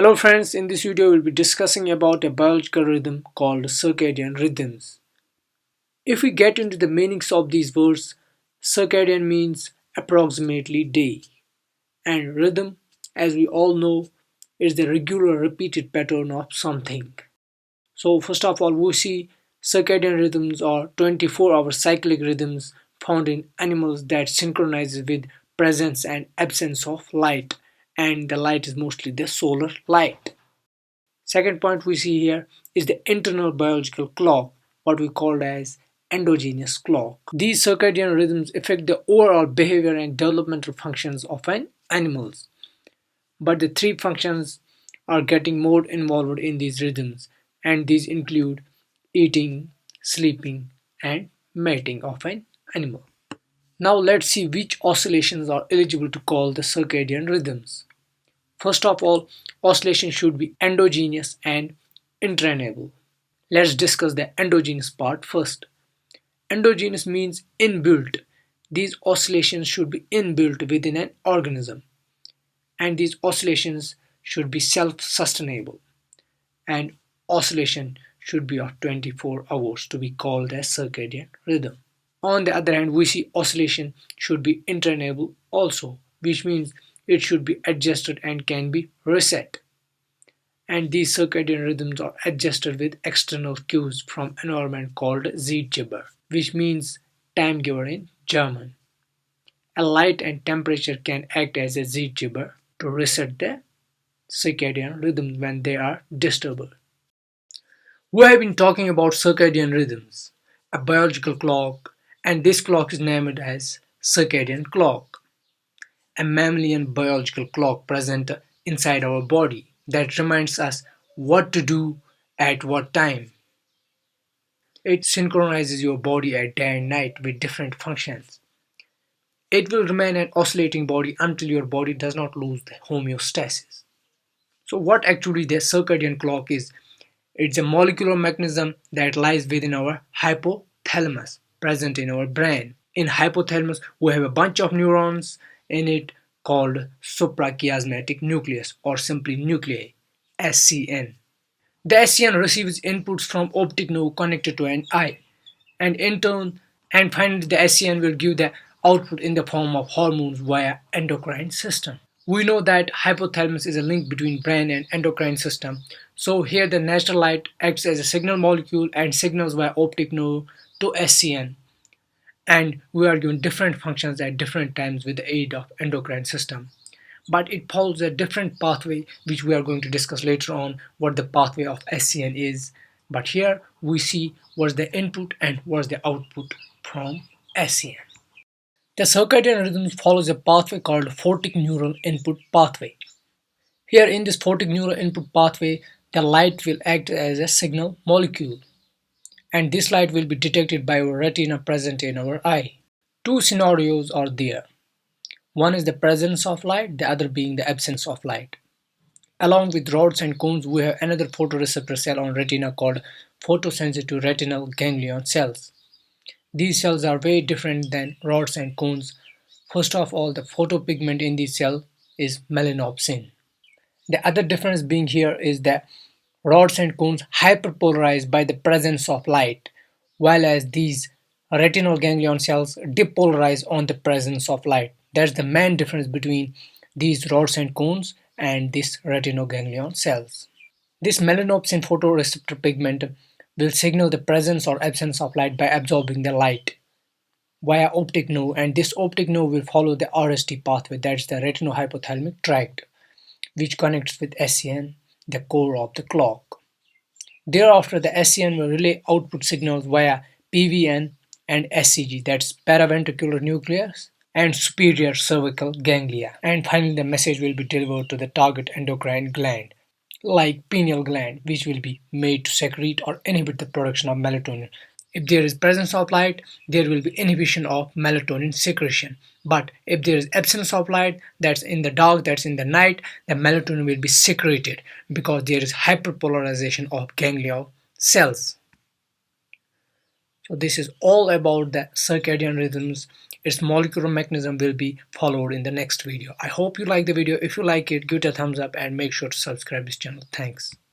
Hello friends, in this video we'll be discussing about a biological rhythm called circadian rhythms. If we get into the meanings of these words, circadian means approximately day, and rhythm, as we all know, is the regular repeated pattern of something. So first of all, we see circadian rhythms are 24-hour cyclic rhythms found in animals that synchronizes with presence and absence of light, and the light is mostly the solar light. Second point we see here is the internal biological clock, what we call as endogenous clock. These circadian rhythms affect the overall behavior and developmental functions of an animals. But the three functions are getting more involved in these rhythms, and these include eating, sleeping, and mating of an animal. Now let's see which oscillations are eligible to call the circadian rhythms. First of all, oscillation should be endogenous and entrainable. Let's discuss the endogenous part first. Endogenous means inbuilt. These oscillations should be inbuilt within an organism, and these oscillations should be self-sustainable, and oscillation should be of 24 hours to be called as circadian rhythm. On the other hand, we see oscillation should be entrainable also, which means it should be adjusted and can be reset. And these circadian rhythms are adjusted with external cues from environment called zeitgeber, which means time giver in German. A light and temperature can act as a zeitgeber to reset the circadian rhythms when they are disturbed. We have been talking about circadian rhythms, a biological clock, and this clock is named as circadian clock, a mammalian biological clock present inside our body that reminds us what to do at what time. It synchronizes your body at day and night with different functions. It will remain an oscillating body until your body does not lose the homeostasis. So what actually the circadian clock is? It's a molecular mechanism that lies within our hypothalamus, present in our brain. In hypothalamus, we have a bunch of neurons in it called suprachiasmatic nucleus, or simply nuclei, SCN. The SCN receives inputs from optic nerve connected to an eye, and in turn, and finally the SCN will give the output in the form of hormones via endocrine system. We know that hypothalamus is a link between brain and endocrine system. So here the natural light acts as a signal molecule and signals via optic nerve to SCN. And we are given different functions at different times with the aid of endocrine system. But it follows a different pathway which we are going to discuss later on what the pathway of SCN is. But here we see what's the input and what's the output from SCN. The circadian rhythm follows a pathway called photic neural input pathway. Here in this photic neural input pathway, the light will act as a signal molecule, and this light will be detected by our retina present in our eye. Two scenarios are there. One is the presence of light, the other being the absence of light. Along with rods and cones, we have another photoreceptor cell on retina called photosensitive retinal ganglion cells. These cells are very different than rods and cones. First of all, the photopigment in these cells is melanopsin. The other difference being here is that rods and cones hyperpolarize by the presence of light, while as these retinal ganglion cells depolarize on the presence of light. That's the main difference between these rods and cones and these retinal ganglion cells. This melanopsin photoreceptor pigment will signal the presence or absence of light by absorbing the light via optic nerve, and this optic nerve will follow the RST pathway, that's the retinohypothalamic tract, which connects with SCN, the core of the clock. Thereafter, the SCN will relay output signals via PVN and SCG, that's paraventricular nucleus and superior cervical ganglia. And finally, the message will be delivered to the target endocrine gland, like pineal gland, which will be made to secrete or inhibit the production of melatonin. If there is presence of light, there will be inhibition of melatonin secretion. But if there is absence of light, that's in the dark, that's in the night, the melatonin will be secreted because there is hyperpolarization of ganglion cells. So this is all about the circadian rhythms. its molecular mechanism will be followed in the next video. I hope you like the video. If you like it, give it a thumbs up and make sure to subscribe this channel. Thanks.